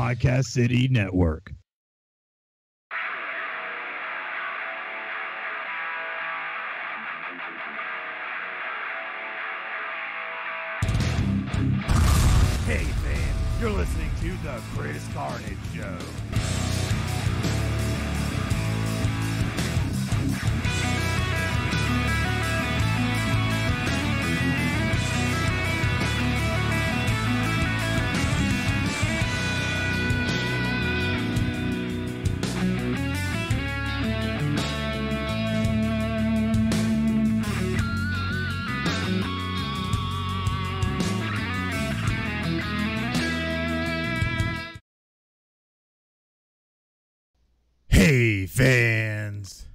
Podcast City Network. Hey, fam, you're listening to the Chris Carnage Show. Hey fans,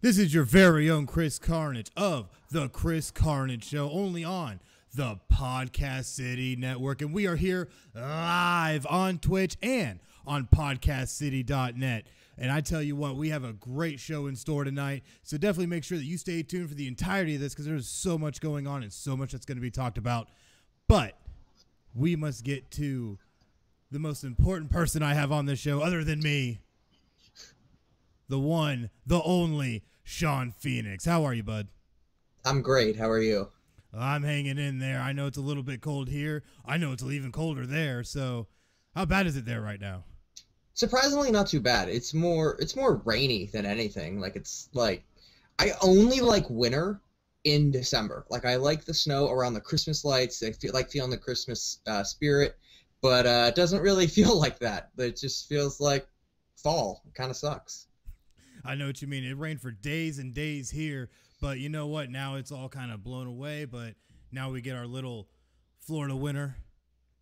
this is your very own Chris Carnage of the Chris Carnage Show, only on the Podcast City Network, and we are here live on Twitch and on podcastcity.net. And I tell you what, we have a great show in store tonight, so definitely make sure that you stay tuned for the entirety of this, because there's so much going on and so much that's going to be talked about. But we must get to the most important person I have on this show, other than me. The one, the only, Sean Phoenix. How are you, bud? I'm great. How are you? I'm hanging in there. I know it's a little bit cold here. I know it's even colder there. So how bad is it there right now? Surprisingly not too bad. It's more rainy than anything. I only like winter in December. Like, I like the snow around the Christmas lights. I like feeling the Christmas spirit, but it doesn't really feel like that. It just feels like fall. It kind of sucks. I know what you mean. It rained for days and days here, but you know what? Now it's all kind of blown away, but now we get our little Florida winter,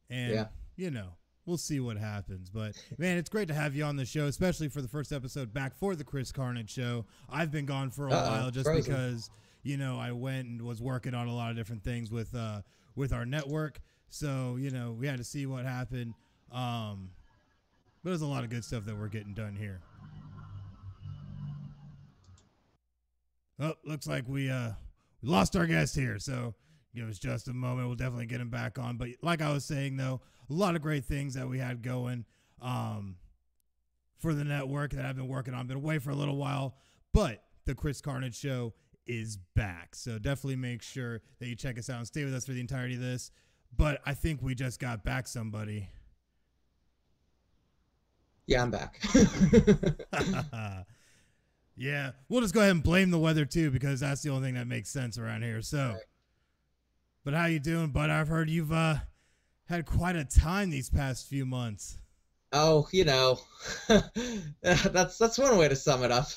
and, you know, we'll see what happens. But, man, it's great to have you on the show, especially for the first episode back for the Chris Carnage Show. I've been gone for a while just because, you know, I went and was working on a lot of different things with our network, so, you know, we had to see what happened. But there's a lot of good stuff that we're getting done here. Oh, looks like we lost our guest here, so give us just a moment. We'll definitely get him back on. But like I was saying, though, a lot of great things that we had going for the network that I've been working on. Been away for a little while, but the Chris Carnage Show is back. So definitely make sure that you check us out and stay with us for the entirety of this. But I think we just got back somebody. Yeah, I'm back. Yeah, we'll just go ahead and blame the weather, too, because that's the only thing that makes sense around here. So, right. But how you doing, bud? I've heard you've had quite a time these past few months. Oh, you know, that's one way to sum it up.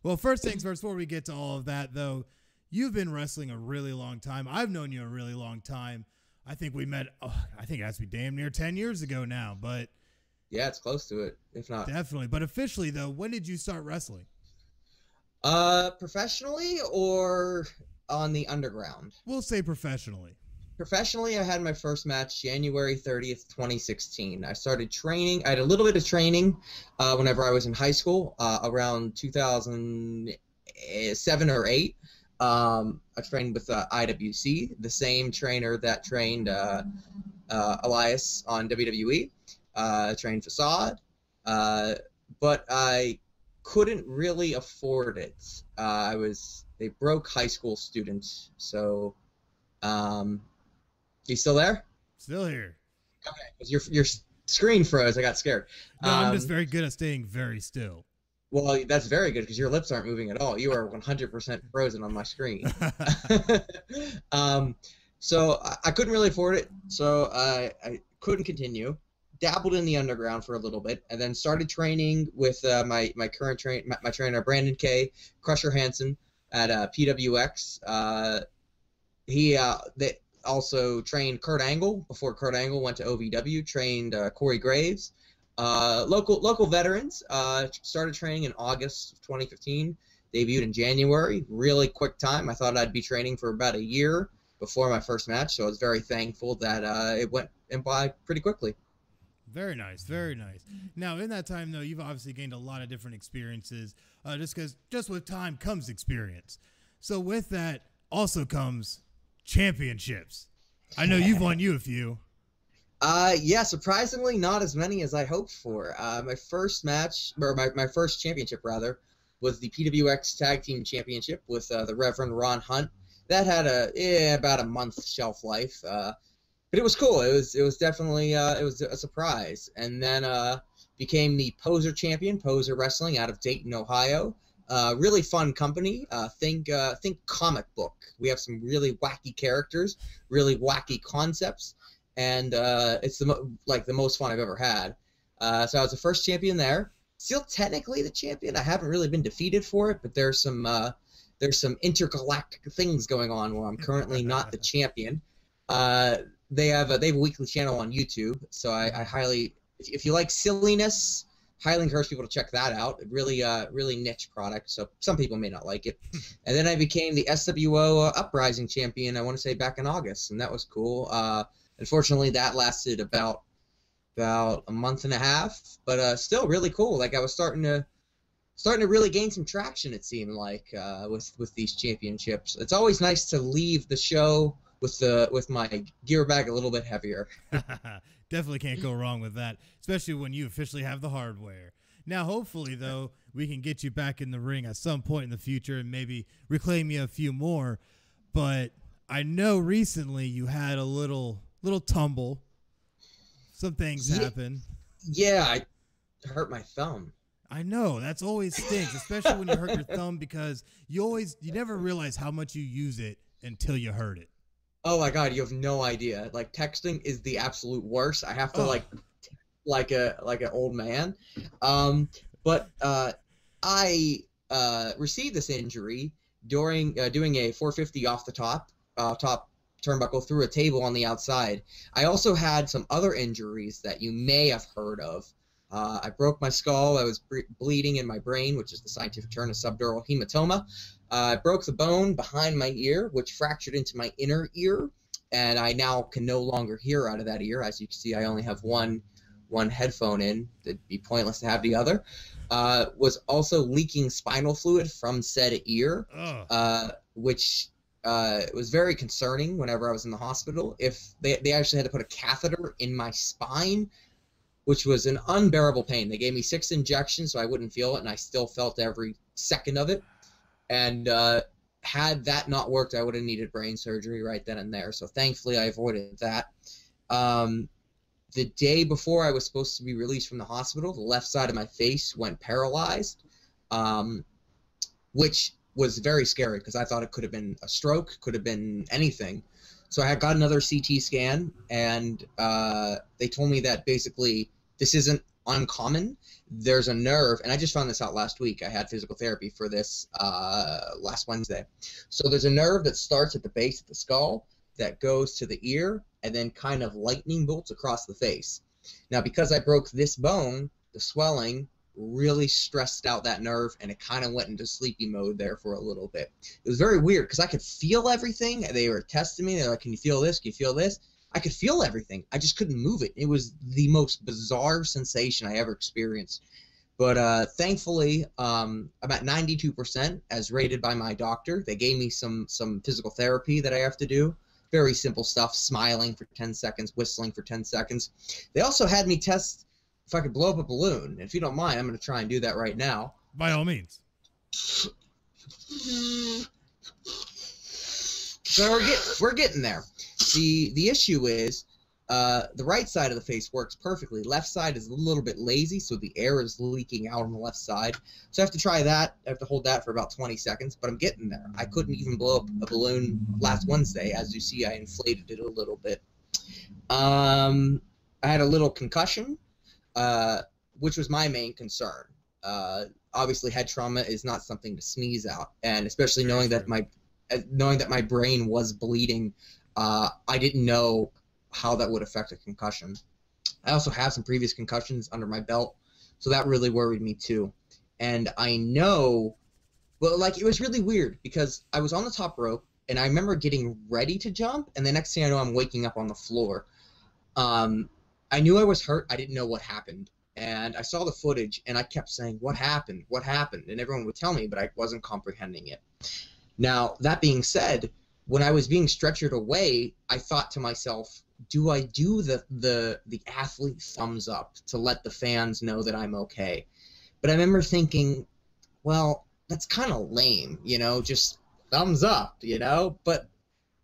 Well, first things first, before we get to all of that, though, you've been wrestling a really long time. I've known you a really long time. I think we met, I think it has to be damn near 10 years ago now, but... Yeah, it's close to it, if not. Definitely. But officially, though, when did you start wrestling? Professionally or on the underground? We'll say professionally. Professionally, I had my first match January 30th, 2016. I started training. I had a little bit of training whenever I was in high school, around 2007 or 8. I trained with IWC, the same trainer that trained Elias on WWE. Trained Facade, but I couldn't really afford it. They broke high school students, so you still there? Still here. Okay, your screen froze. I got scared. No, I'm just very good at staying very still. Well, that's very good because your lips aren't moving at all. You are 100% frozen on my screen. So I couldn't really afford it, so I couldn't continue. Dabbled in the underground for a little bit, and then started training with my current trainer Brandon K. Crusher Hansen at PWX. They also trained Kurt Angle before Kurt Angle went to OVW. Trained Corey Graves. Local veterans. Started training in August of 2015. Debuted in January. Really quick time. I thought I'd be training for about a year before my first match, so I was very thankful that it went by pretty quickly. Very nice, very nice. Now, in that time, though, you've obviously gained a lot of different experiences, just with time comes experience. So with that also comes championships. I know you've won a few. Yeah, surprisingly, not as many as I hoped for. My first match, or my first championship rather, was the PWX Tag Team Championship with the Reverend Ron Hunt. That had about a month shelf life, but it was cool. It was definitely it was a surprise, and then became the Poser Champion, Poser Wrestling, out of Dayton, Ohio. Really fun company. Think comic book. We have some really wacky characters, really wacky concepts, and it's the most fun I've ever had. So I was the first champion there. Still technically the champion. I haven't really been defeated for it, but there's some intergalactic things going on where I'm currently not the champion. They have a weekly channel on YouTube, so I highly, if you like silliness, highly encourage people to check that out. Really niche product, so some people may not like it. And then I became the SWO Uprising champion, I want to say back in August, and that was cool. Unfortunately, that lasted about a month and a half, but still really cool. Like I was starting to really gain some traction, it seemed like, with these championships. It's always nice to leave the show with my gear bag a little bit heavier. Definitely can't go wrong with that, especially when you officially have the hardware. Now, hopefully, though, we can get you back in the ring at some point in the future and maybe reclaim you a few more. But I know recently you had a little tumble. Some things happen. Yeah, I hurt my thumb. I know, that's always stinks, especially when you hurt your thumb, because you never realize how much you use it until you hurt it. Oh my God, you have no idea. Like texting is the absolute worst. I have to like an old man. But I received this injury during doing a 450 off the top turnbuckle through a table on the outside. I also had some other injuries that you may have heard of. I broke my skull. I was bleeding in my brain, which is the scientific term of subdural hematoma. I broke the bone behind my ear, which fractured into my inner ear, and I now can no longer hear out of that ear. As you can see, I only have one headphone in. It'd be pointless to have the other. Was also leaking spinal fluid from said ear, which was very concerning whenever I was in the hospital. If they actually had to put a catheter in my spine, which was an unbearable pain. They gave me 6 injections so I wouldn't feel it, and I still felt every second of it. And had that not worked, I would have needed brain surgery right then and there. So thankfully, I avoided that. The day before I was supposed to be released from the hospital, the left side of my face went paralyzed, which was very scary because I thought it could have been a stroke, could have been anything. So I got another CT scan, and they told me that basically this isn't uncommon. There's a nerve, and I just found this out last week. I had physical therapy for this last Wednesday. So there's a nerve that starts at the base of the skull that goes to the ear and then kind of lightning bolts across the face. Now, because I broke this bone, the swelling really stressed out that nerve, and it kind of went into sleepy mode there for a little bit. It was very weird because I could feel everything. They were testing me. They're like, can you feel this? Can you feel this? I could feel everything. I just couldn't move it. It was the most bizarre sensation I ever experienced. But thankfully, I'm at 92% as rated by my doctor. They gave me some physical therapy that I have to do. Very simple stuff, smiling for 10 seconds, whistling for 10 seconds. They also had me test if I could blow up a balloon. And if you don't mind, I'm going to try and do that right now. By all means. So we're getting there. The issue is the right side of the face works perfectly. Left side is a little bit lazy, so the air is leaking out on the left side. So I have to try that. I have to hold that for about 20 seconds, but I'm getting there. I couldn't even blow up a balloon last Wednesday. As you see, I inflated it a little bit. I had a little concussion, which was my main concern. Obviously, head trauma is not something to sneeze out, and especially knowing that my brain was bleeding, I didn't know how that would affect a concussion. I also have some previous concussions under my belt, so that really worried me too. And I know, well, like, it was really weird because I was on the top rope, and I remember getting ready to jump, and the next thing I know, I'm waking up on the floor. I knew I was hurt. I didn't know what happened. And I saw the footage, and I kept saying, what happened? What happened? And everyone would tell me, but I wasn't comprehending it. Now, that being said, when I was being stretchered away, I thought to myself, do I do the athlete thumbs up to let the fans know that I'm okay? But I remember thinking, well, that's kind of lame, just thumbs up, But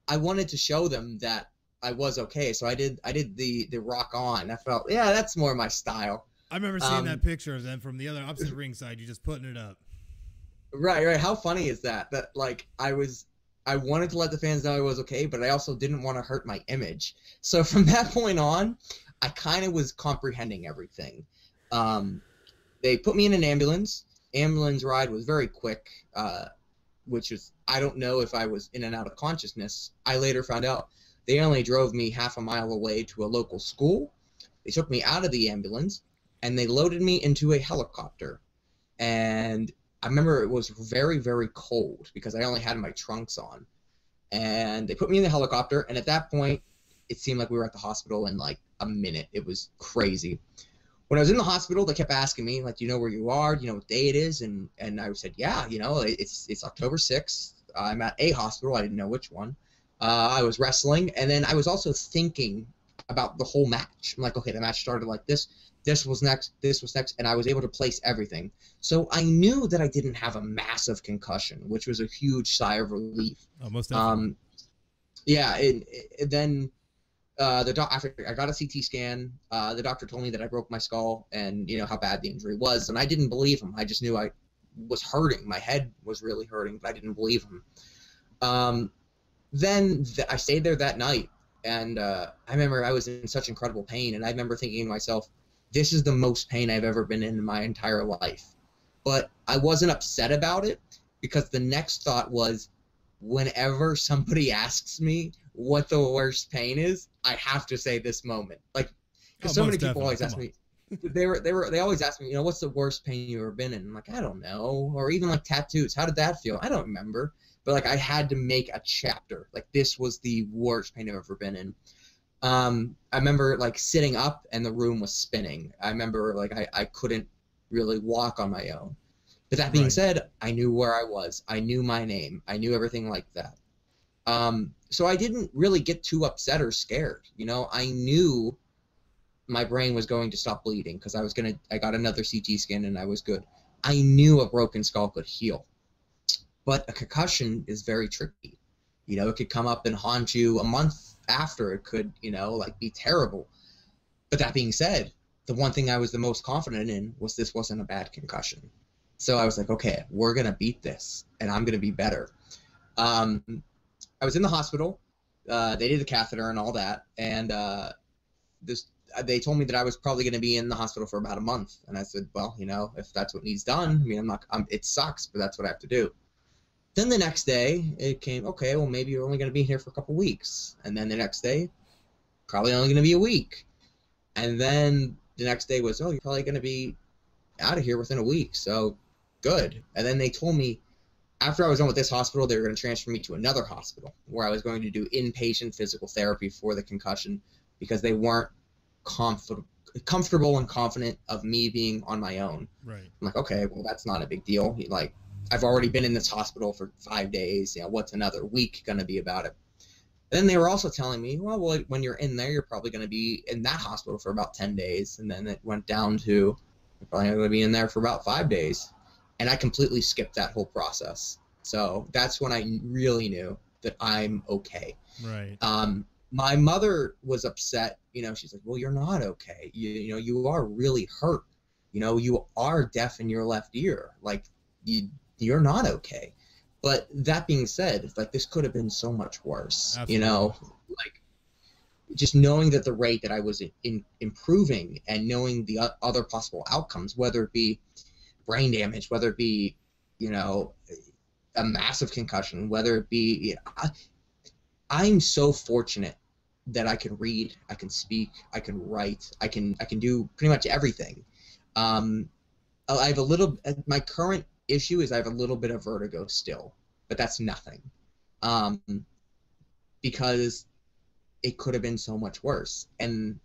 I wanted to show them that I was okay, so I did the rock on. I felt, yeah, that's more my style. I remember seeing that picture of them from the other opposite ringside. You just putting it up. Right. How funny is that? That like I wanted to let the fans know I was okay, but I also didn't want to hurt my image. So from that point on, I kind of was comprehending everything. They put me in an ambulance. Ambulance ride was very quick, which is, I don't know if I was in and out of consciousness. I later found out they only drove me half a mile away to a local school. They took me out of the ambulance, and they loaded me into a helicopter. And I remember it was very, very cold because I only had my trunks on. And they put me in the helicopter, and at that point, it seemed like we were at the hospital in like a minute. It was crazy. When I was in the hospital, they kept asking me, like, do you know where you are? Do you know what day it is? And I said, yeah, it's October 6th. I'm at a hospital. I didn't know which one. I was wrestling, and then I was also thinking about the whole match. I'm like, okay, the match started like this. This was next, and I was able to place everything. So I knew that I didn't have a massive concussion, which was a huge sigh of relief. Oh, most definitely. Yeah, then after I got a CT scan, the doctor told me that I broke my skull and, how bad the injury was, and I didn't believe him. I just knew I was hurting. My head was really hurting, but I didn't believe him. Then I stayed there that night, and I remember I was in such incredible pain, and I remember thinking to myself, this is the most pain I've ever been in my entire life. But I wasn't upset about it, because the next thought was, whenever somebody asks me what the worst pain is, I have to say this moment. Like, because so many people always ask me, they always ask me, what's the worst pain you've ever been in? I'm like, I don't know. Or even like tattoos. How did that feel? I don't remember. But like, I had to make a chapter. Like, this was the worst pain I've ever been in. I remember like sitting up and the room was spinning. I remember like I couldn't really walk on my own. But that being said, I knew where I was. I knew my name. I knew everything like that. So I didn't really get too upset or scared. I knew my brain was going to stop bleeding because I got another CT scan and I was good. I knew a broken skull could heal. But a concussion is very tricky. It could come up and haunt you a month after. It could, be terrible. But that being said, the one thing I was the most confident in was this wasn't a bad concussion. So I was like, okay, we're going to beat this, and I'm going to be better. I was in the hospital. They did the catheter and all that, and they told me that I was probably going to be in the hospital for about a month. And I said, well, if that's what needs done, I mean, it sucks, but that's what I have to do. Then the next day, it came, okay, well, maybe you're only going to be here for a couple weeks. And then the next day, probably only going to be a week. And then the next day was, oh, you're probably going to be out of here within a week. So good. And then they told me after I was done with this hospital, they were going to transfer me to another hospital where I was going to do inpatient physical therapy for the concussion because they weren't comfortable and confident of me being on my own. Right. I'm like, okay, well, that's not a big deal. Like, I've already been in this hospital for 5 days. What's another week going to be about it? Then they were also telling me, well, when you're in there, you're probably going to be in that hospital for about 10 days. And then it went down to, you're probably going to be in there for about 5 days. And I completely skipped that whole process. So that's when I really knew that I'm okay. Right. My mother was upset. She's like, well, you're not okay. You are really hurt. You are deaf in your left ear. Like, you're not okay. But that being said, like, this could have been so much worse. Absolutely. Like, just knowing that the rate that I was improving and knowing the other possible outcomes, whether it be brain damage, whether it be, a massive concussion, whether it be, I'm so fortunate that I can read, I can speak, I can write, I can do pretty much everything. I have my current issue is I have a little bit of vertigo still, but that's nothing. Because it could have been so much worse. And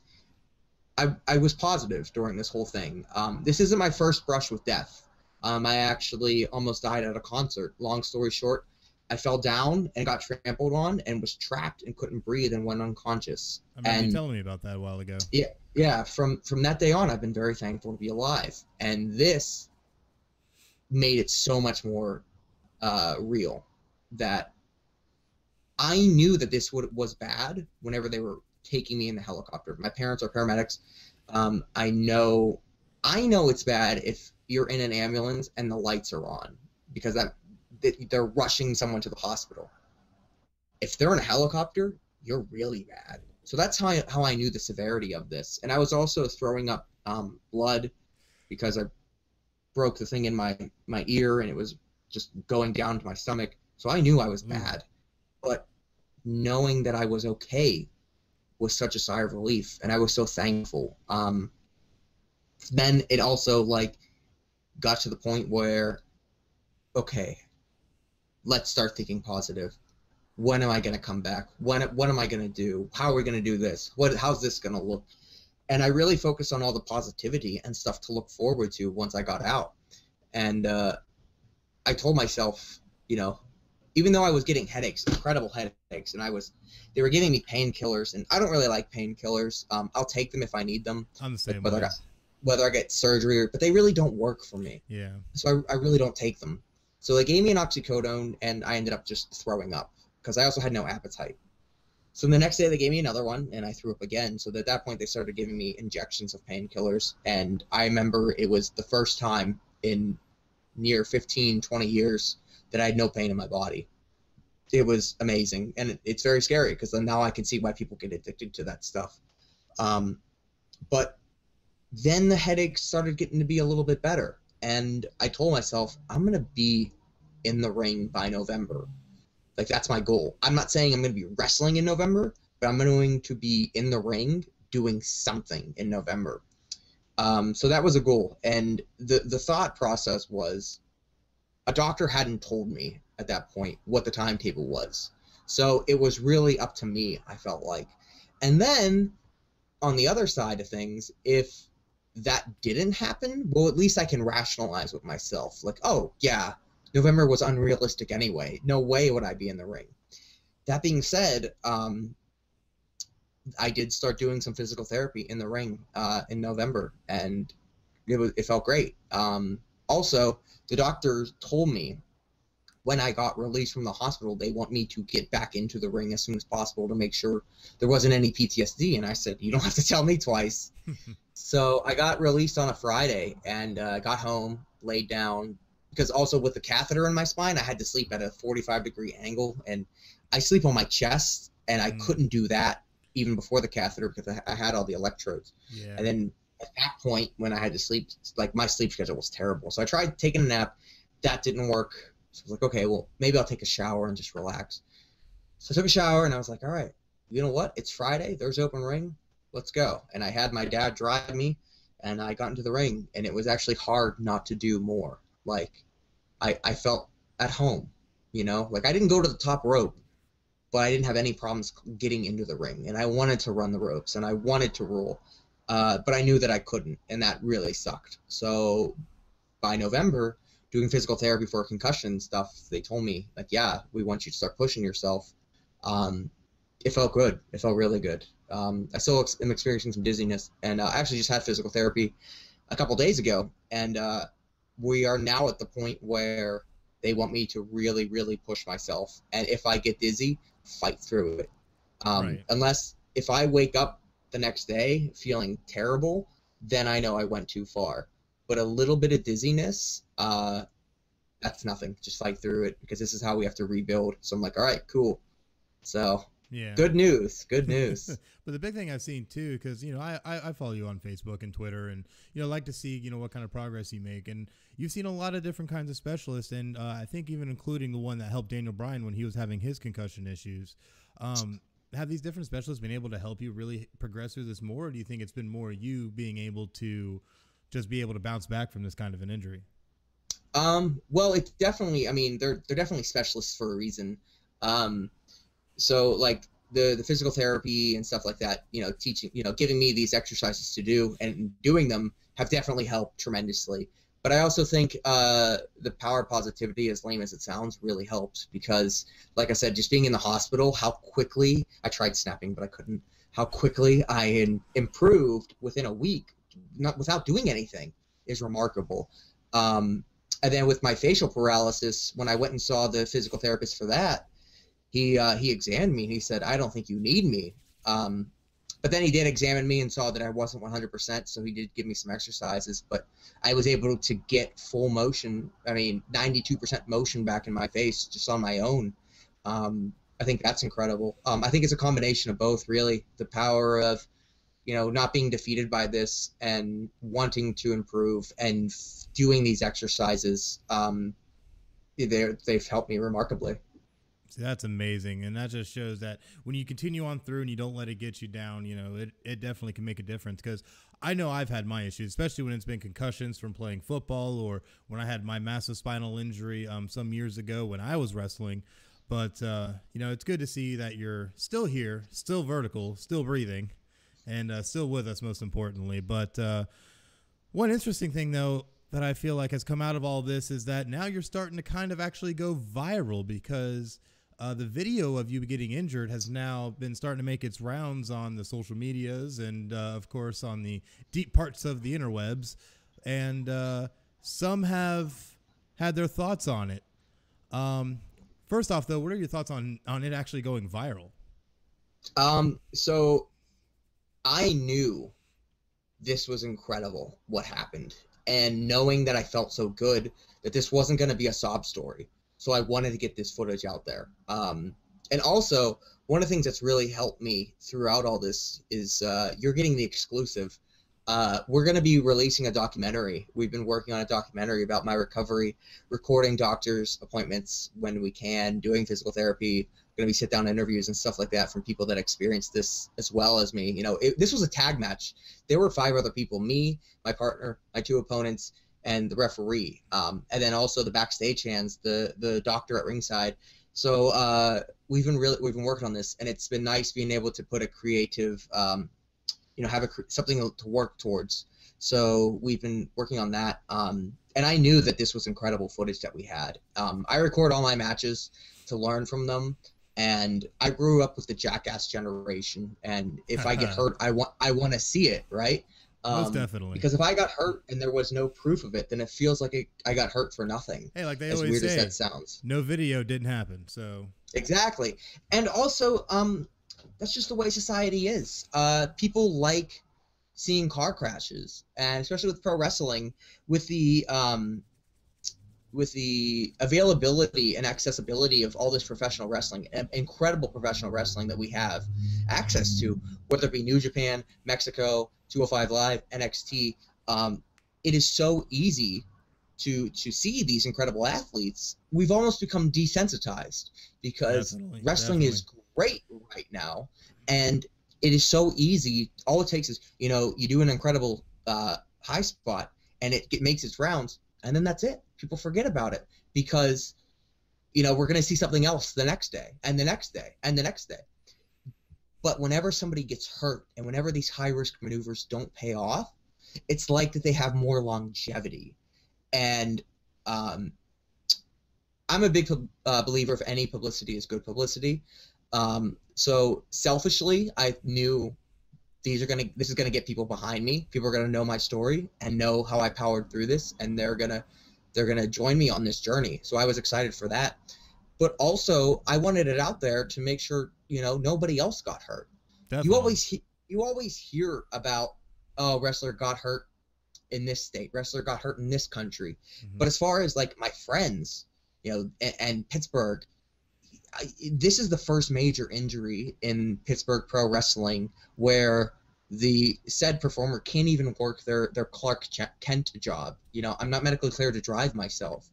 I was positive during this whole thing. This isn't my first brush with death. I actually almost died at a concert. Long story short, I fell down and got trampled on and was trapped and couldn't breathe and went unconscious. I remember you telling me about that a while ago. Yeah. From that day on, I've been very thankful to be alive, and this made it so much more real that I knew that this was bad whenever they were taking me in the helicopter. My parents are paramedics. I know it's bad if you're in an ambulance and the lights are on, because they're rushing someone to the hospital. If they're in a helicopter, you're really bad. So that's how I knew the severity of this. And I was also throwing up blood because I broke the thing in my ear, and it was just going down to my stomach. So I knew I was bad. But knowing that I was okay was such a sigh of relief, and I was so thankful. Then it also got to the point where, okay, let's start thinking positive. When am I going to come back? What am I going to do? How are we going to do this? How's this going to look? And I really focused on all the positivity and stuff to look forward to once I got out. And I told myself, even though I was getting headaches, incredible headaches, and they were giving me painkillers, and I don't really like painkillers. I'll take them if I need them. I'm the same way. way. Whether I get surgery, but they really don't work for me. Yeah. So I really don't take them. So they gave me an oxycodone, and I ended up just throwing up because I also had no appetite. So the next day they gave me another one, and I threw up again. So at that point they started giving me injections of painkillers, and I remember it was the first time in near 15, 20 years that I had no pain in my body. It was amazing, and it's very scary because now I can see why people get addicted to that stuff. But then the headaches started getting to be a little bit better, and I told myself, I'm going to be in the ring by November. That's my goal. I'm not saying I'm going to be wrestling in November, but I'm going to be in the ring doing something in November. So that was a goal. And the thought process was, a doctor hadn't told me at that point what the timetable was. So it was really up to me, I felt like. And then on the other side of things, if that didn't happen, well, at least I can rationalize with myself. Oh, yeah, November was unrealistic anyway. No way would I be in the ring. That being said, I did start doing some physical therapy in the ring in November, and it felt great. Also, the doctors told me when I got released from the hospital, they want me to get back into the ring as soon as possible to make sure there wasn't any PTSD. And I said, you don't have to tell me twice. So I got released on a Friday and got home, laid down, because also with the catheter in my spine, I had to sleep at a 45-degree angle, and I sleep on my chest, and I couldn't do that even before the catheter because I had all the electrodes. Yeah. And then at that point, when I had to sleep, my sleep schedule was terrible. So I tried taking a nap. That didn't work. So I was okay, well, maybe I'll take a shower and just relax. So I took a shower, and I was like, all right, you know what? It's Friday. There's open ring. Let's go. And I had my dad drive me, and I got into the ring, and it was actually hard not to do more. I felt at home, I didn't go to the top rope, but I didn't have any problems getting into the ring, and I wanted to run the ropes, and I wanted to roll, but I knew that I couldn't, and that really sucked. So by November, doing physical therapy for concussion stuff, they told me, yeah, we want you to start pushing yourself. It felt good. It felt really good. I still am experiencing some dizziness, and I actually just had physical therapy a couple days ago, and we are now at the point where they want me to really, really push myself. And if I get dizzy, fight through it. Right. Unless if I wake up the next day feeling terrible, then I know I went too far. But a little bit of dizziness, that's nothing. Just fight through it, because this is how we have to rebuild. So I'm like, all right, cool. So yeah, good news. But the big thing I've seen too, because I follow you on Facebook and Twitter, and like to see what kind of progress you make, and you've seen a lot of different kinds of specialists, and I think even including the one that helped Daniel Bryan when he was having his concussion issues. Have these different specialists been able to help you really progress through this more, or do you think it's been more you being able to just be able to bounce back from this kind of an injury? Well, it's definitely, they're definitely specialists for a reason. So the physical therapy and stuff like that, teaching, giving me these exercises to do and doing them have definitely helped tremendously. But I also think the power of positivity, as lame as it sounds, really helps because, like I said, just being in the hospital, how quickly I tried snapping, but I couldn't. How quickly I improved within a week, not without doing anything, is remarkable. Um, and then with my facial paralysis, when I went and saw the physical therapist for that, he examined me and he said, "I don't think you need me." Um, but then he did examine me and saw that I wasn't 100%, so he did give me some exercises. But I was able to get full motion. I mean, 92% motion back in my face just on my own. I think that's incredible. I think it's a combination of both, really. The power of, not being defeated by this and wanting to improve and doing these exercises. They've helped me remarkably. See, that's amazing. And that just shows that when you continue on through and you don't let it get you down, it definitely can make a difference. Because I know I've had my issues, especially when it's been concussions from playing football or when I had my massive spinal injury some years ago when I was wrestling. But, it's good to see that you're still here, still vertical, still breathing, and still with us, most importantly. But one interesting thing, though, that I feel like has come out of all this is that now you're starting to kind of actually go viral because the video of you getting injured has now been starting to make its rounds on the social medias and, of course, on the deep parts of the interwebs. And some have had their thoughts on it. First off, though, what are your thoughts on it actually going viral? So I knew this was incredible what happened. And knowing that I felt so good that this wasn't going to be a sob story. So I wanted to get this footage out there. And also, one of the things that's really helped me throughout all this is you're getting the exclusive. We're going to be releasing a documentary. We've been working on a documentary about my recovery, recording doctors' appointments when we can, doing physical therapy, going to be sit-down interviews and stuff like that from people that experienced this as well as me. This was a tag match. There were 5 other people, me, my partner, my 2 opponents, and the referee, and then also the backstage hands, the doctor at ringside. So we've been working on this, and it's been nice being able to put a creative, have something to work towards. So we've been working on that, and I knew that this was incredible footage that we had. I record all my matches to learn from them, and I grew up with the Jackass generation, and if I get hurt, I want to see it, right? Most definitely. Because if I got hurt and there was no proof of it, then it feels like I got hurt for nothing. Hey, like they as always weird say, as that sounds. No video didn't happen. So exactly, and also, that's just the way society is. People like seeing car crashes, and especially with pro wrestling, with the availability and accessibility of all this professional wrestling, incredible professional wrestling that we have access to, whether it be New Japan, Mexico, 205 Live, NXT, it is so easy to see these incredible athletes. We've almost become desensitized because wrestling is great right now, and it is so easy. All it takes is, you do an incredible high spot, and it makes its rounds, and then that's it. People forget about it because, we're going to see something else the next day, and the next day, and the next day. But whenever somebody gets hurt, and whenever these high-risk maneuvers don't pay off, it's like that they have more longevity. And I'm a big believer of any publicity is good publicity. So selfishly, I knew this is gonna get people behind me. People are gonna know my story and know how I powered through this, and they're gonna join me on this journey. So I was excited for that. But also, I wanted it out there to make sure nobody else got hurt. Definitely. You always hear about, oh, wrestler got hurt in this state, wrestler got hurt in this country. Mm-hmm. But as far as like my friends, and Pittsburgh, this is the first major injury in Pittsburgh pro wrestling where the said performer can't even work their Clark Kent job. I'm not medically cleared to drive myself.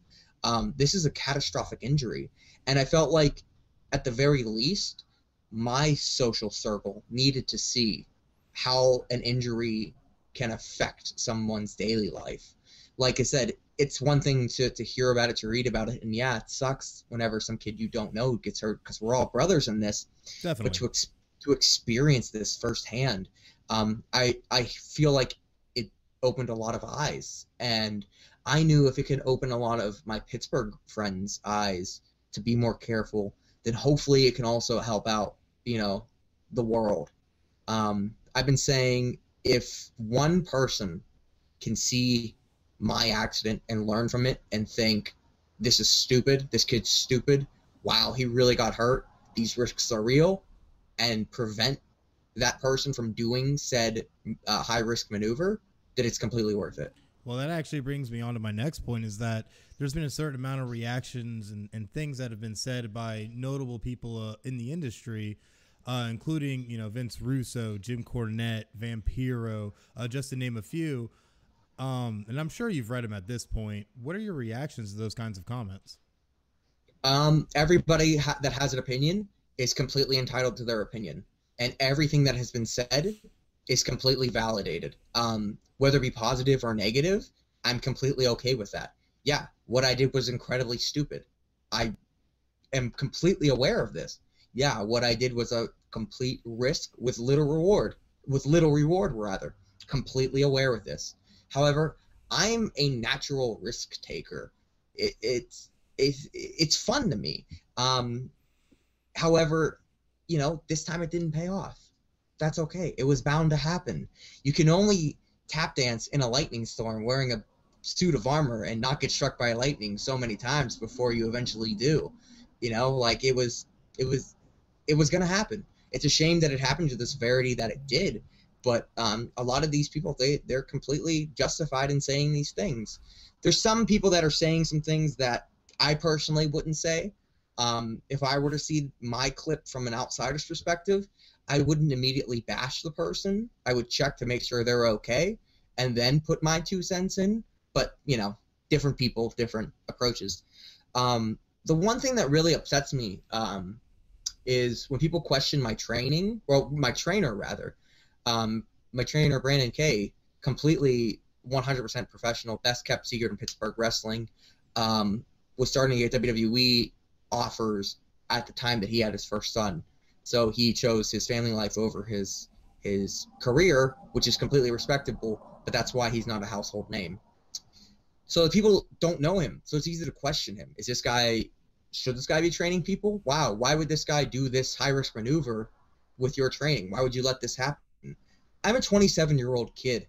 This is a catastrophic injury. And I felt like, at the very least, my social circle needed to see how an injury can affect someone's daily life. Like I said, it's one thing to hear about it, to read about it, and yeah, it sucks whenever some kid you don't know gets hurt, because we're all brothers in this. Definitely. But to experience this firsthand, I feel like it opened a lot of eyes, and I knew if it could open a lot of my Pittsburgh friends' eyes to be more careful, then hopefully it can also help out, the world. I've been saying if one person can see my accident and learn from it and think, this is stupid, this kid's stupid, wow, he really got hurt, these risks are real, and prevent that person from doing said high-risk maneuver, then it's completely worth it. Well, that actually brings me on to my next point, is that there's been a certain amount of reactions and things that have been said by notable people in the industry, including, Vince Russo, Jim Cornette, Vampiro, just to name a few. And I'm sure you've read them at this point. What are your reactions to those kinds of comments? Everybody that has an opinion is completely entitled to their opinion. And everything that has been said is completely validated. Whether it be positive or negative, I'm completely okay with that. Yeah, what I did was incredibly stupid. I am completely aware of this. Yeah, what I did was a complete risk with little reward. Completely aware of this. However, I'm a natural risk taker. It's fun to me. However, this time it didn't pay off. That's okay. It was bound to happen. You can only tap dance in a lightning storm wearing a suit of armor and not get struck by lightning so many times before you eventually do. It was going to happen. It's a shame that it happened to the severity that it did, but a lot of these people, they're completely justified in saying these things. There's some people that are saying some things that I personally wouldn't say. If I were to see my clip from an outsider's perspective, I wouldn't immediately bash the person. I would check to make sure they're okay and then put my 2 cents in. But, different people, different approaches. The one thing that really upsets me is when people question my training, my trainer, Brandon K, completely 100% professional, best kept secret in Pittsburgh wrestling, was starting to get WWE offers at the time that he had his first son. So he chose his family life over his career, which is completely respectable, but that's why he's not a household name. So people don't know him, so it's easy to question him. Should this guy be training people? Wow, why would this guy do this high-risk maneuver with your training? Why would you let this happen? I'm a 27-year-old kid.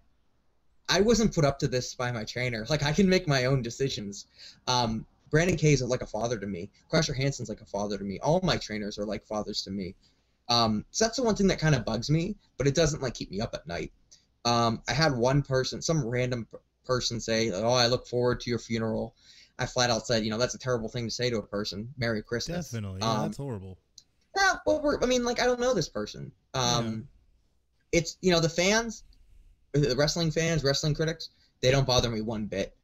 I wasn't put up to this by my trainer. I can make my own decisions. Brandon K is like a father to me. Crusher Hansen's like a father to me. All my trainers are like fathers to me. So that's the one thing that kind of bugs me, but it doesn't keep me up at night. I had one person, some random person say, "Oh, I look forward to your funeral." I flat out said, that's a terrible thing to say to a person. Merry Christmas. Definitely. Yeah, that's horrible. Yeah, well, I don't know this person. It's, the fans, the wrestling fans, wrestling critics, they don't bother me one bit.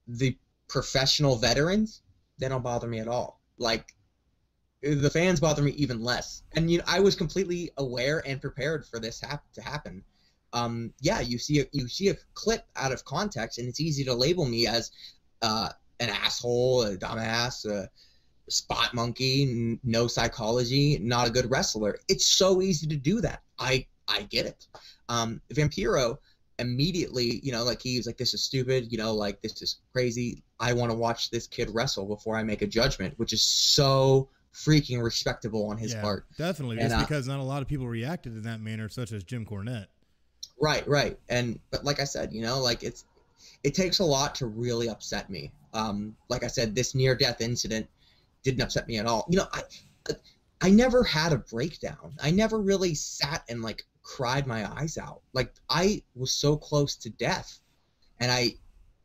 The professional veterans, they don't bother me at all. The fans bother me even less. And I was completely aware and prepared for this to happen. You see a clip out of context, and it's easy to label me as an asshole, a dumbass, a spot monkey, no psychology, not a good wrestler. It's so easy to do that. I get it. Vampiro immediately, he was like, this is stupid, this is crazy. I want to watch this kid wrestle before I make a judgment, which is so freaking respectable on his part. Definitely, just because not a lot of people reacted in that manner, such as Jim Cornette. Right. But like I said, it takes a lot to really upset me. Like I said, this near-death incident didn't upset me at all. I never had a breakdown. I never really sat and cried my eyes out. I was so close to death, and I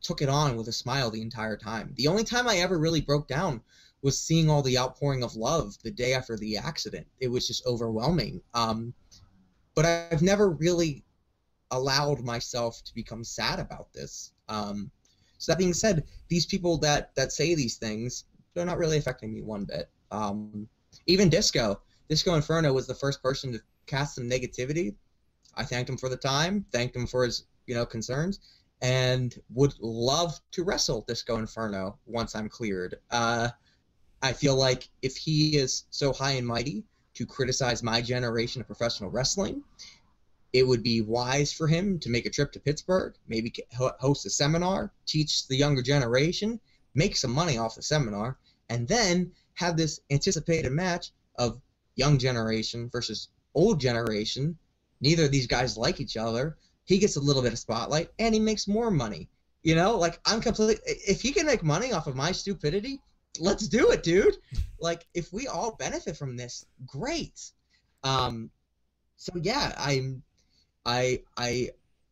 took it on with a smile the entire time. The only time I ever really broke down was seeing all the outpouring of love the day after the accident. It was just overwhelming. But I've never really allowed myself to become sad about this. So that being said, these people that say these things, they're not really affecting me one bit. Even Disco Inferno was the first person to cast some negativity. I thanked him for the time, thanked him for his concerns, and would love to wrestle Disco Inferno once I'm cleared. I feel like if he is so high and mighty to criticize my generation of professional wrestling, it would be wise for him to make a trip to Pittsburgh, maybe host a seminar, teach the younger generation, make some money off the seminar, and then have this anticipated match of young generation versus old generation. Neither of these guys like each other. He gets a little bit of spotlight, and he makes more money. You know, like, I'm completely – if he can make money off of my stupidity, let's do it, dude. Like, if we all benefit from this, great. So, yeah, I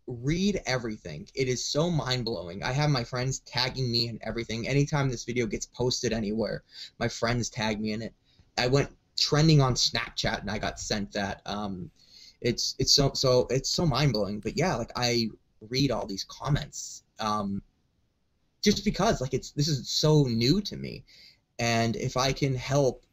read everything. It is so mind-blowing. I have my friends tagging me in everything. Anytime this video gets posted anywhere, my friends tag me in it. I went trending on Snapchat, and I got sent that. It's so mind-blowing. But, yeah, like, I read all these comments. Just because, like, this is so new to me, and if I can help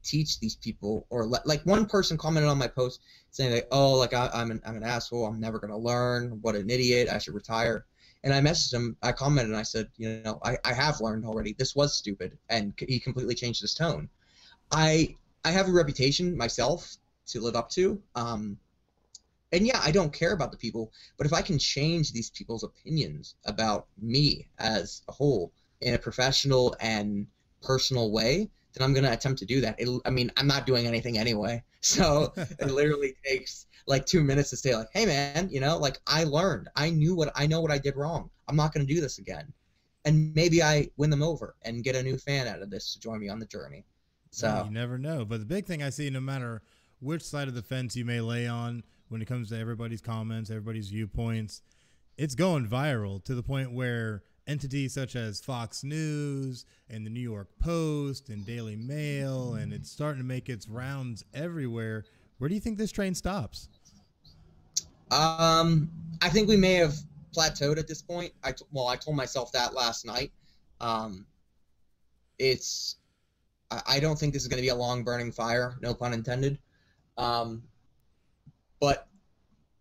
teach these people, or like one person commented on my post saying like, oh, like I'm an asshole, I'm never gonna learn, what an idiot, I should retire. And I messaged him, I commented, and I said, you know, I have learned already. This was stupid, and he completely changed his tone. I have a reputation myself to live up to. And yeah, I don't care about the people, but if I can change these people's opinions about me as a whole in a professional and personal way, then I'm going to attempt to do that. I mean, I'm not doing anything anyway. So it literally takes like 2 minutes to say like, hey man, you know, like, I learned, I know what I did wrong. I'm not going to do this again. And maybe I win them over and get a new fan out of this to join me on the journey. So yeah, you never know. But the big thing I see, no matter which side of the fence you may lay on, when it comes to everybody's comments, everybody's viewpoints, it's going viral to the point where entities such as Fox News and the New York Post and Daily Mail, and it's starting to make its rounds everywhere. Where do you think this train stops? I think we may have plateaued at this point. I told myself that last night. I don't think this is going to be a long burning fire, no pun intended. But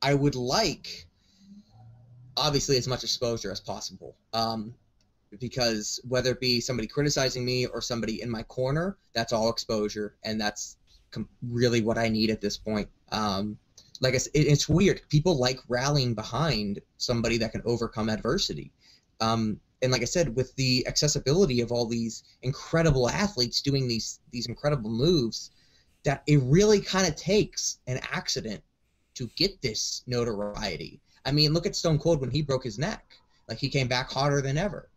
I would like, obviously, as much exposure as possible, because whether it be somebody criticizing me or somebody in my corner, that's all exposure, and that's really what I need at this point. Like I said, it's weird. People like rallying behind somebody that can overcome adversity. And like I said, with the accessibility of all these incredible athletes doing these incredible moves, that it really kind of takes an accident to get this notoriety. I mean, look at Stone Cold when he broke his neck. Like, he came back hotter than ever.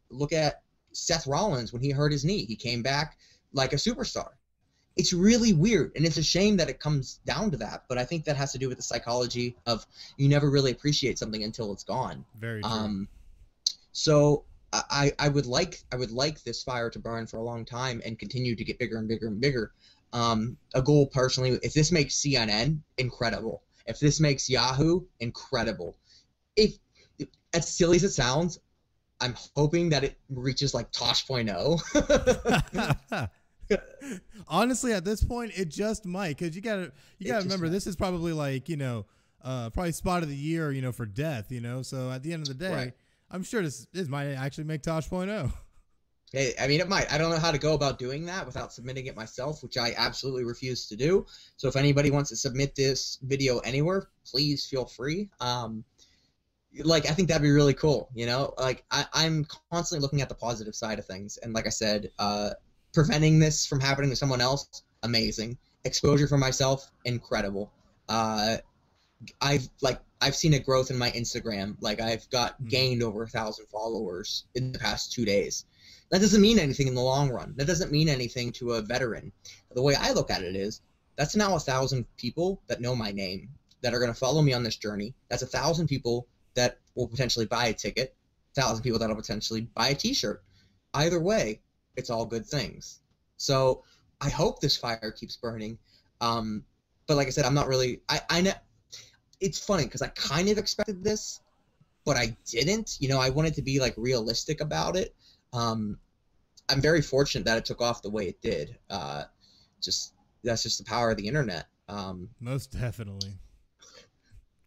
Look at Seth Rollins when he hurt his knee. He came back like a superstar. It's really weird, and it's a shame that it comes down to that, but I think that has to do with the psychology of you never really appreciate something until it's gone. Very true. So I would like this fire to burn for a long time and continue to get bigger and bigger and bigger. A goal personally, if this makes CNN, incredible. If this makes Yahoo, incredible. If as silly as it sounds, I'm hoping that it reaches like Tosh.0. Honestly, at this point, it just might, because you gotta remember, this is probably like, you know, probably spot of the year, you know, for death, you know. So at the end of the day, right, I'm sure this might actually make Tosh.0. Hey, I mean, it might. I don't know how to go about doing that without submitting it myself, which I absolutely refuse to do. So if anybody wants to submit this video anywhere, please feel free. Like, I think that'd be really cool, you know? Like, I'm constantly looking at the positive side of things. And like I said, preventing this from happening to someone else, amazing. Exposure for myself, incredible. I've seen a growth in my Instagram. Like, I've gained over 1,000 followers in the past 2 days. That doesn't mean anything in the long run. That doesn't mean anything to a veteran. The way I look at it is, that's now 1,000 people that know my name, that are going to follow me on this journey. That's 1,000 people that will potentially buy a ticket, 1,000 people that will potentially buy a t-shirt. Either way, it's all good things. So I hope this fire keeps burning. But like I said, I'm not really, I know, it's funny because I kind of expected this, but I didn't. You know, I wanted to be like realistic about it. I'm very fortunate that it took off the way it did. That's just the power of the internet. Most definitely.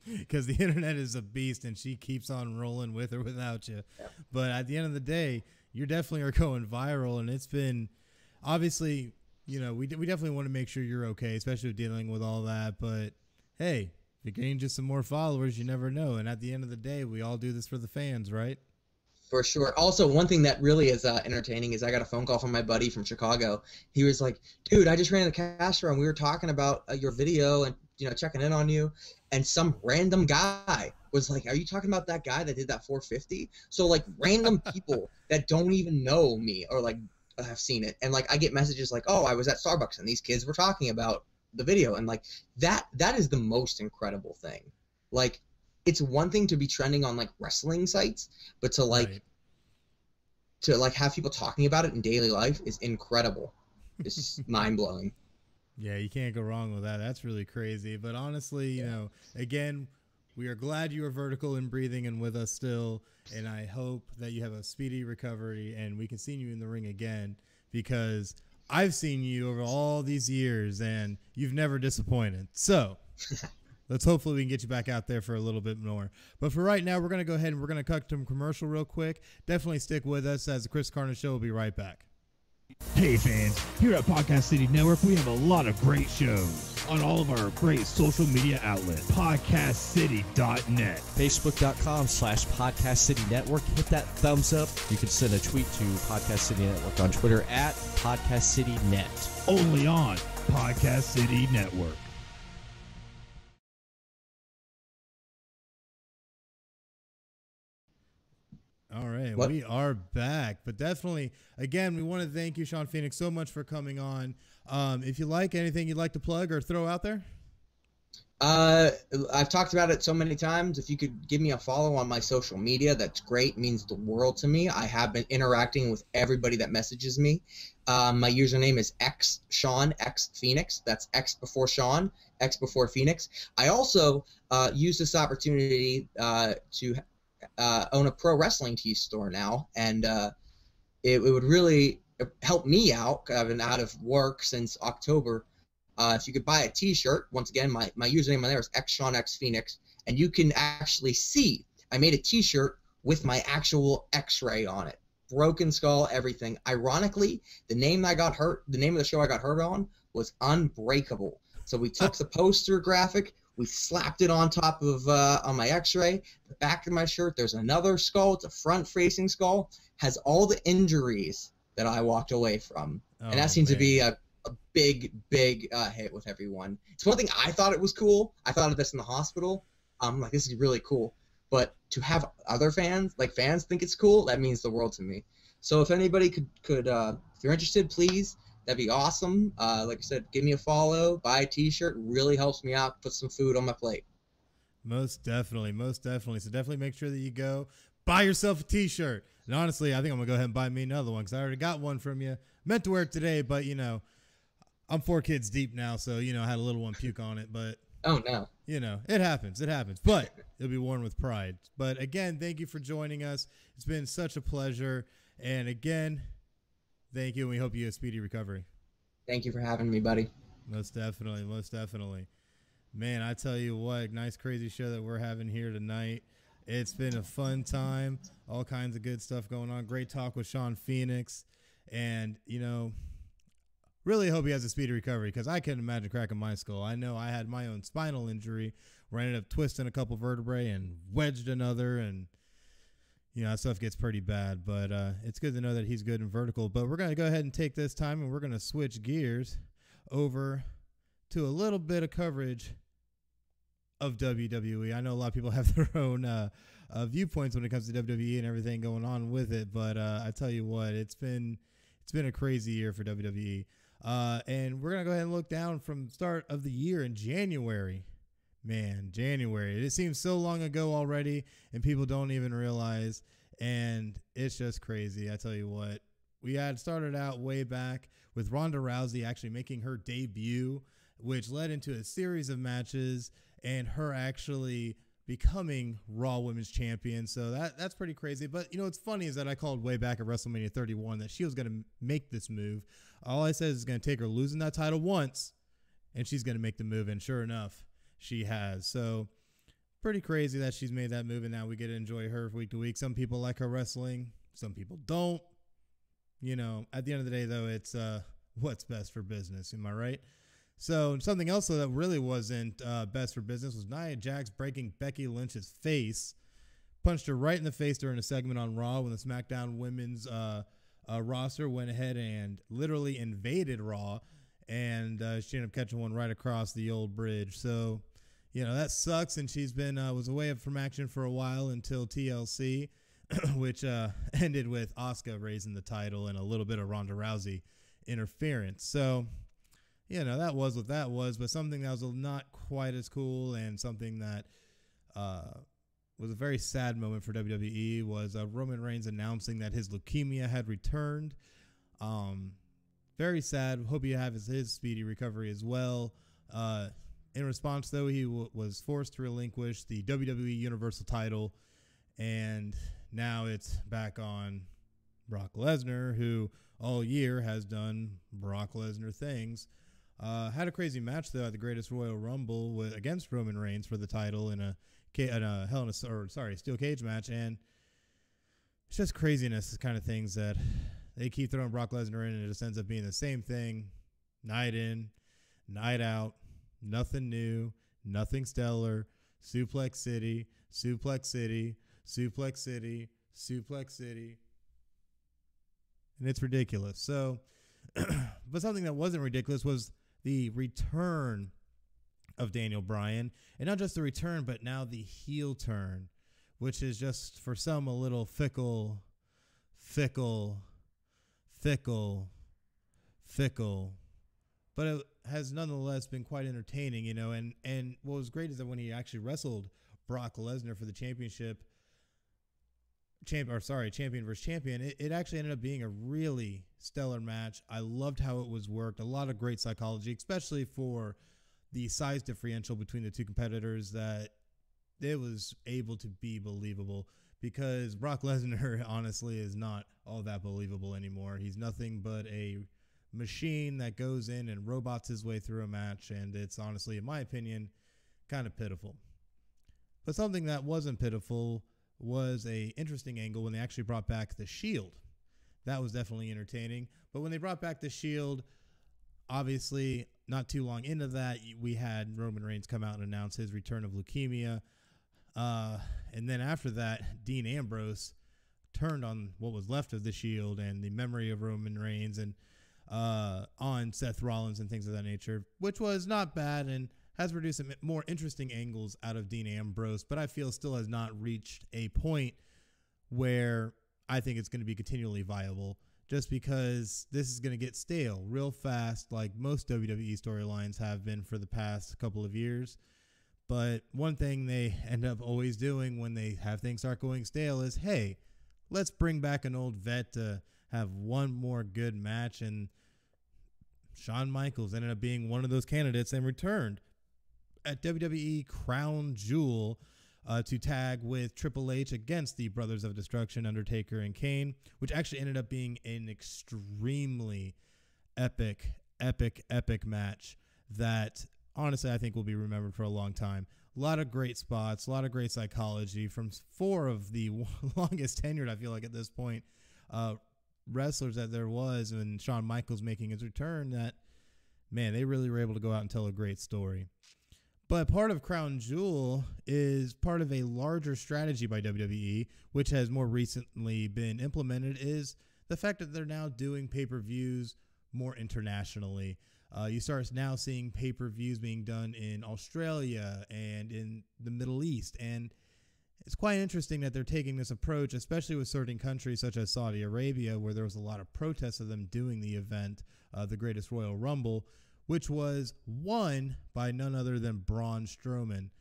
Because the internet is a beast, and she keeps on rolling with or without you. Yeah. But at the end of the day, you definitely are going viral, and it's been, obviously, you know, we definitely want to make sure you're okay, especially dealing with all that. But hey, you gain just some more followers, you never know. And at the end of the day, we all do this for the fans, right? For sure. Also, one thing that really is entertaining is I got a phone call from my buddy from Chicago. He was like, dude, I just ran the Castro and we were talking about your video and, checking in on you. And some random guy was like, are you talking about that guy that did that 450? So, like, random people that don't even know me or, like, have seen it. And, like, I get messages like, oh, I was at Starbucks and these kids were talking about the video. And, like, that is the most incredible thing. Like, it's one thing to be trending on, like, wrestling sites, but to, like, Right. have people talking about it in daily life is incredible. It's mind-blowing. Yeah, you can't go wrong with that. That's really crazy. But honestly, again, we are glad you are vertical and breathing and with us still. And I hope that you have a speedy recovery and we can see you in the ring again, because I've seen you over all these years and you've never disappointed. So let's hopefully we can get you back out there for a little bit more. But for right now, we're going to go ahead and we're going to cut to a commercial real quick. Definitely stick with us as the Chris Carnage Show will be right back. Hey fans, here at Podcast City Network, we have a lot of great shows on all of our great social media outlets. PodcastCity.net. Facebook.com/Podcast City Network. Hit that thumbs up. You can send a tweet to Podcast City Network on Twitter at Podcast City Net. Only on Podcast City Network. All right, What? we are back, but definitely, again, we want to thank you, Sean Phoenix, so much for coming on. If you like anything you'd like to plug or throw out there? I've talked about it so many times. If you could give me a follow on my social media, that's great. It means the world to me. I have been interacting with everybody that messages me. My username is XSean, X Phoenix. That's X before Sean, X before Phoenix. I also use this opportunity to own a pro wrestling tee store now, and it would really help me out. I've been out of work since October. If you could buy a t-shirt, once again, my username on there is XSean X Phoenix, and you can actually see I made a t-shirt with my actual x-ray on it. Broken skull, everything. Ironically, the name of the show I got hurt on was Unbreakable. So we took the poster graphic, we slapped it on top of on my x-ray. The back of my shirt, there's another skull. It's a front-facing skull. Has all the injuries that I walked away from. And that seems to be a big hit with everyone. It's one thing I thought it was cool. I thought of this in the hospital. I'm like, this is really cool. But to have other fans think it's cool, that means the world to me. So if anybody could if you're interested, please, that'd be awesome. Like I said, give me a follow, buy a t-shirt. Really helps me out, put some food on my plate. Most definitely. So definitely make sure that you go buy yourself a t-shirt. And honestly, I think I'm going to go ahead and buy me another one because I already got one from you. Meant to wear it today, but, I'm 4 kids deep now, so, I had a little one puke on it. But, Oh, no. it happens. But it'll be worn with pride. But, again, thank you for joining us. It's been such a pleasure. And, again, thank you, and we hope you have a speedy recovery. Thank you for having me, buddy. Most definitely. Man, I tell you what, nice crazy show that we're having here tonight. It's been a fun time, all kinds of good stuff going on. Great talk with Sean Phoenix, and really hope he has a speedy recovery because I couldn't imagine cracking my skull. I know I had my own spinal injury where I ended up twisting a couple vertebrae and wedged another, and that stuff gets pretty bad. But it's good to know that he's good and vertical. But we're going to go ahead and take this time, and we're going to switch gears over to a little bit of coverage of WWE. I know a lot of people have their own viewpoints when it comes to WWE and everything going on with it, but I tell you what, it's been a crazy year for WWE. And we're gonna go ahead and look down from start of the year in January. Man, January. It seems so long ago already, and people don't even realize. And it's just crazy. I tell you what, we had started out way back with Ronda Rousey actually making her debut, which led into a series of matches and her actually becoming Raw Women's Champion. So that's pretty crazy. But, what's funny is that I called way back at WrestleMania 31 that she was going to make this move. All I said is it's going to take her losing that title once, and she's going to make the move. And sure enough, she has. So pretty crazy that she's made that move, and now we get to enjoy her week to week. Some people like her wrestling. Some people don't. At the end of the day, though, it's what's best for business. Am I right? So something else that really wasn't best for business was Nia Jax breaking Becky Lynch's face. Punched her right in the face during a segment on Raw when the SmackDown women's roster went ahead and literally invaded Raw. And she ended up catching one right across the old bridge. So, that sucks. And she's been was away from action for a while until TLC. Which ended with Asuka raising the title and a little bit of Ronda Rousey interference. So, that was what that was, but something that was not quite as cool and something that was a very sad moment for WWE was Roman Reigns announcing that his leukemia had returned. Very sad. Hope he has his speedy recovery as well. In response, though, he was forced to relinquish the WWE Universal title, and now it's back on Brock Lesnar, who all year has done Brock Lesnar things. Had a crazy match, though, at the Greatest Royal Rumble against Roman Reigns for the title in a steel cage match. And it's just craziness, kind of things that they keep throwing Brock Lesnar in, and it just ends up being the same thing night in, night out. Nothing new, nothing stellar. Suplex City, Suplex City, Suplex City, Suplex City. And it's ridiculous. So, but something that wasn't ridiculous was the return of Daniel Bryan. And not just the return, but now the heel turn, which is just for some a little fickle. But it has nonetheless been quite entertaining, and what was great is that when he actually wrestled Brock Lesnar for the championship, champion versus champion, it actually ended up being a really stellar match. I loved how it was worked. A lot of great psychology, especially for the size differential between the two competitors, that it was able to be believable, because Brock Lesnar honestly is not all that believable anymore. He's nothing but a machine that goes in and robots his way through a match, and it's honestly, in my opinion, kind of pitiful. But something that wasn't pitiful was a interesting angle when they actually brought back the Shield. That was definitely entertaining. But when they brought back the Shield, obviously not too long into that, we had Roman Reigns come out and announce his return of leukemia. And then after that, Dean Ambrose turned on what was left of the Shield and the memory of Roman Reigns and on Seth Rollins and things of that nature, which was not bad and has produced some more interesting angles out of Dean Ambrose, but I feel still has not reached a point where I think it's going to be continually viable, just because this is going to get stale real fast, like most WWE storylines have been for the past couple of years. But one thing they end up always doing when they have things start going stale is, hey, let's bring back an old vet to have one more good match. And Shawn Michaels ended up being one of those candidates and returned at WWE Crown Jewel to tag with Triple H against the Brothers of Destruction, Undertaker and Kane, which actually ended up being an extremely epic match that honestly I think will be remembered for a long time. A lot of great spots, a lot of great psychology from four of the longest tenured, I feel like at this point, wrestlers that there was, and Shawn Michaels making his return, that, man, they really were able to go out and tell a great story. But part of Crown Jewel is part of a larger strategy by WWE, which has more recently been implemented, is the fact that they're now doing pay-per-views more internationally. You start now seeing pay-per-views being done in Australia and in the Middle East. And it's quite interesting that they're taking this approach, especially with certain countries such as Saudi Arabia, where there was a lot of protests of them doing the event, the Greatest Royal Rumble, which was won by none other than Braun Strowman.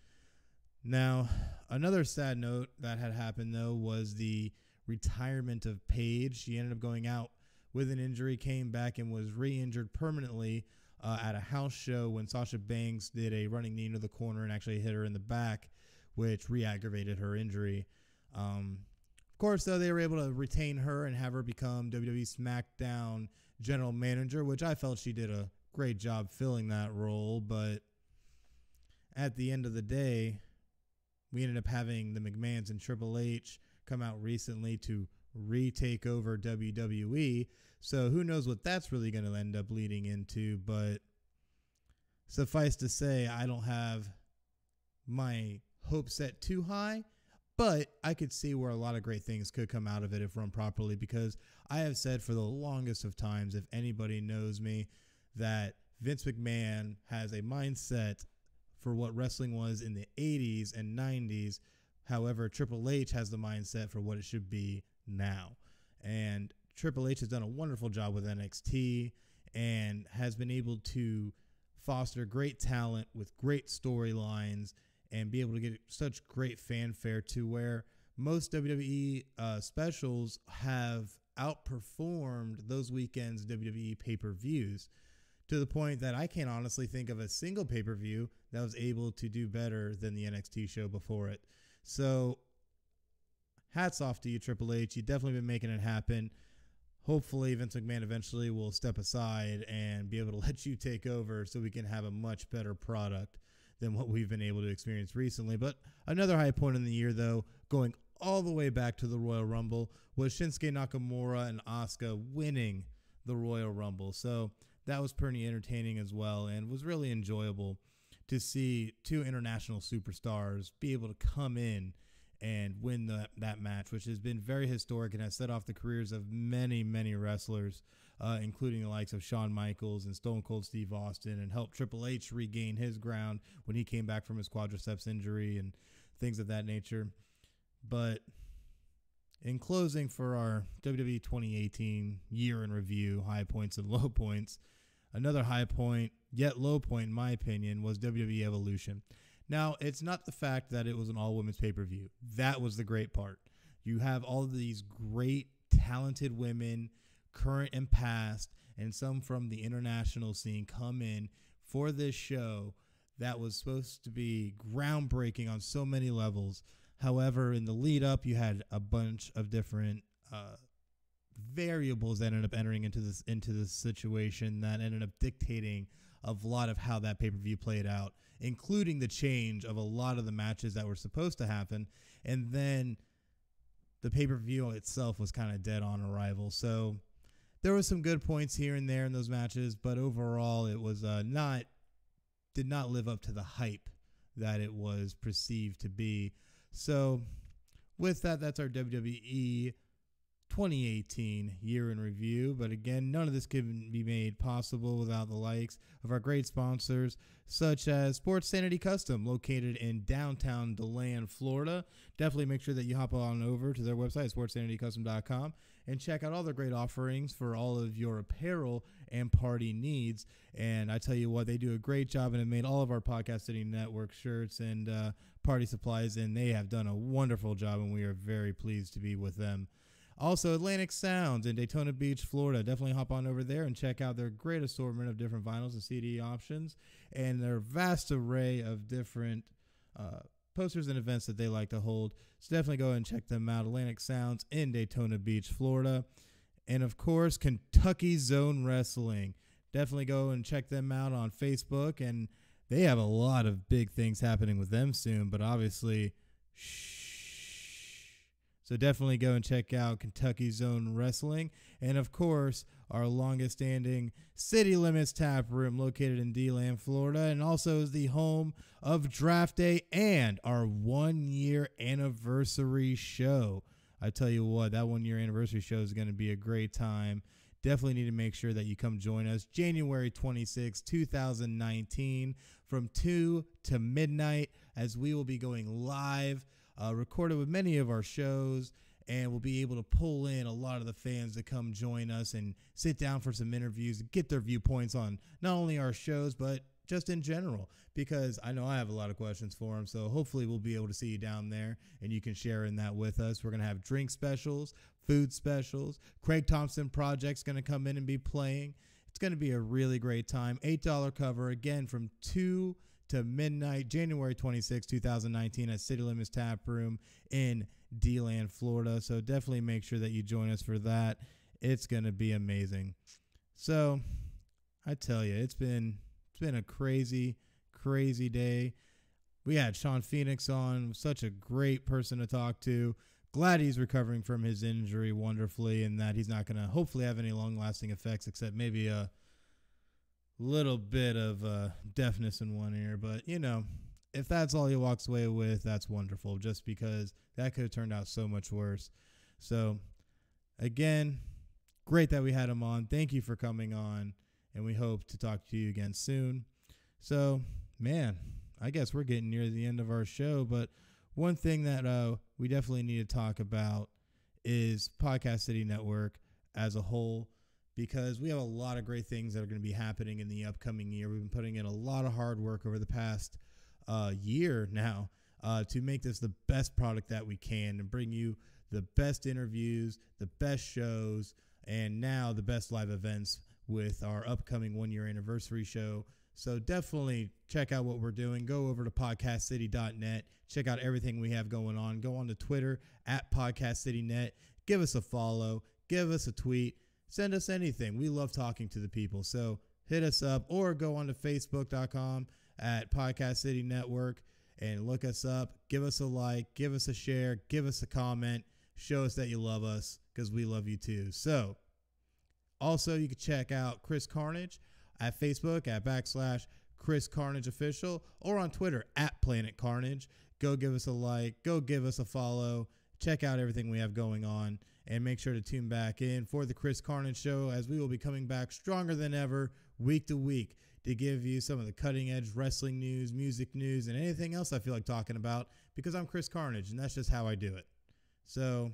Now, another sad note that had happened, though, was the retirement of Paige. She ended up going out with an injury, came back and was re-injured permanently at a house show when Sasha Banks did a running knee into the corner and actually hit her in the back, which re-aggravated her injury. Of course, though, they were able to retain her and have her become WWE SmackDown General Manager, which I felt she did a great job filling that role. But at the end of the day, we ended up having the McMahons and Triple H come out recently to retake over WWE. So who knows what that's really going to end up leading into. But suffice to say, I don't have my hopes set too high, but I could see where a lot of great things could come out of it if run properly, because I have said for the longest of times, if anybody knows me, that Vince McMahon has a mindset for what wrestling was in the 80s and 90s. However, Triple H has the mindset for what it should be now. And Triple H has done a wonderful job with NXT and has been able to foster great talent with great storylines and be able to get such great fanfare to where most WWE specials have outperformed those weekends' WWE pay-per-views, to the point that I can't honestly think of a single pay-per-view that was able to do better than the NXT show before it. So hats off to you, Triple H. You've definitely been making it happen. Hopefully Vince McMahon eventually will step aside and be able to let you take over so we can have a much better product than what we've been able to experience recently. But another high point in the year, though, going all the way back to the Royal Rumble, was Shinsuke Nakamura and Asuka winning the Royal Rumble. So that was pretty entertaining as well, and was really enjoyable to see two international superstars be able to come in and win that match, which has been very historic and has set off the careers of many, many wrestlers, including the likes of Shawn Michaels and Stone Cold Steve Austin, and helped Triple H regain his ground when he came back from his quadriceps injury and things of that nature. But in closing for our WWE 2018 year in review, high points and low points, another high point, yet low point in my opinion, was WWE Evolution. Now, it's not the fact that it was an all-women's pay-per-view. That was the great part. You have all of these great, talented women, current and past, and some from the international scene come in for this show that was supposed to be groundbreaking on so many levels. However, in the lead-up, you had a bunch of different variables that ended up entering into this situation that ended up dictating a lot of how that pay-per-view played out, including the change of a lot of the matches that were supposed to happen. And then the pay-per-view itself was kind of dead on arrival. So there were some good points here and there in those matches, but overall it was did not live up to the hype that it was perceived to be. So with that, that's our WWE 2018 year in review. But again, none of this can be made possible without the likes of our great sponsors, such as Sports Sanity Custom, located in downtown DeLand, Florida. Definitely make sure that you hop on over to their website, sportssanitycustom.com, and check out all their great offerings for all of your apparel and party needs. And I tell you what, they do a great job and have made all of our Podcast City Network shirts and party supplies, and they have done a wonderful job, and we are very pleased to be with them. Also, Atlantic Sounds in Daytona Beach, Florida. Definitely hop on over there and check out their great assortment of different vinyls and CD options and their vast array of different posters and events that they like to hold. So definitely go and check them out. Atlantic Sounds in Daytona Beach, Florida. And, of course, Kentucky Zone Wrestling. Definitely go and check them out on Facebook. And they have a lot of big things happening with them soon, but obviously, so definitely go and check out Kentucky Zone Wrestling. And, of course, our longest-standing City Limits Tap Room located in DeLand, Florida, and also is the home of Draft Day and our one-year anniversary show. I tell you what, that one-year anniversary show is going to be a great time. Definitely need to make sure that you come join us January 26, 2019 from 2 to midnight, as we will be going live, recorded with many of our shows, and we'll be able to pull in a lot of the fans to come join us and sit down for some interviews and get their viewpoints on not only our shows, but just in general, because I know I have a lot of questions for them. So hopefully we'll be able to see you down there and you can share in that with us. We're going to have drink specials, food specials. Craig Thompson Project's going to come in and be playing. It's going to be a really great time. $8 cover, again, from 2 to midnight, January 26, 2019 at City Limits Tap Room in DeLand, Florida. So definitely make sure that you join us for that. It's going to be amazing. So I tell you, it's been a crazy, crazy day. We had Sean Phoenix on, such a great person to talk to. Glad he's recovering from his injury wonderfully and that he's not going to hopefully have any long-lasting effects except maybe a little bit of deafness in one ear, but you know, if that's all he walks away with, that's wonderful, just because that could have turned out so much worse. So again, great that we had him on. Thank you for coming on, and we hope to talk to you again soon. So, man, I guess we're getting near the end of our show, but one thing that we definitely need to talk about is Podcast City Network as a whole, because we have a lot of great things that are going to be happening in the upcoming year. We've been putting in a lot of hard work over the past year now to make this the best product that we can and bring you the best interviews, the best shows, and now the best live events with our upcoming 1-year anniversary show. So definitely check out what we're doing. Go over to podcastcity.net. Check out everything we have going on. Go on to Twitter at podcastcitynet. Give us a follow. Give us a tweet. Send us anything. We love talking to the people. So hit us up or go on to facebook.com at Podcast City Network and look us up. Give us a like. Give us a share. Give us a comment. Show us that you love us, because we love you too. So also you can check out Chris Carnage at Facebook at /Chris Carnage Official, or on Twitter at Planet Carnage. Go give us a like. Go give us a follow. Check out everything we have going on, and make sure to tune back in for the Chris Carnage Show, as we will be coming back stronger than ever week to week to give you some of the cutting edge wrestling news, music news, and anything else I feel like talking about, because I'm Chris Carnage and that's just how I do it. So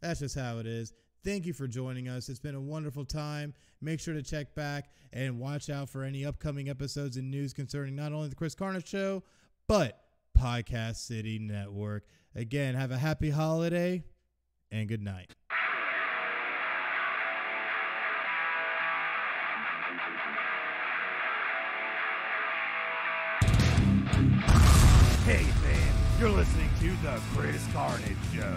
that's just how it is. Thank you for joining us. It's been a wonderful time. Make sure to check back and watch out for any upcoming episodes and news concerning not only the Chris Carnage Show, but Podcast City Network. Again, have a happy holiday and good night. Hey, fam, you're listening to The Chris Carnage Show.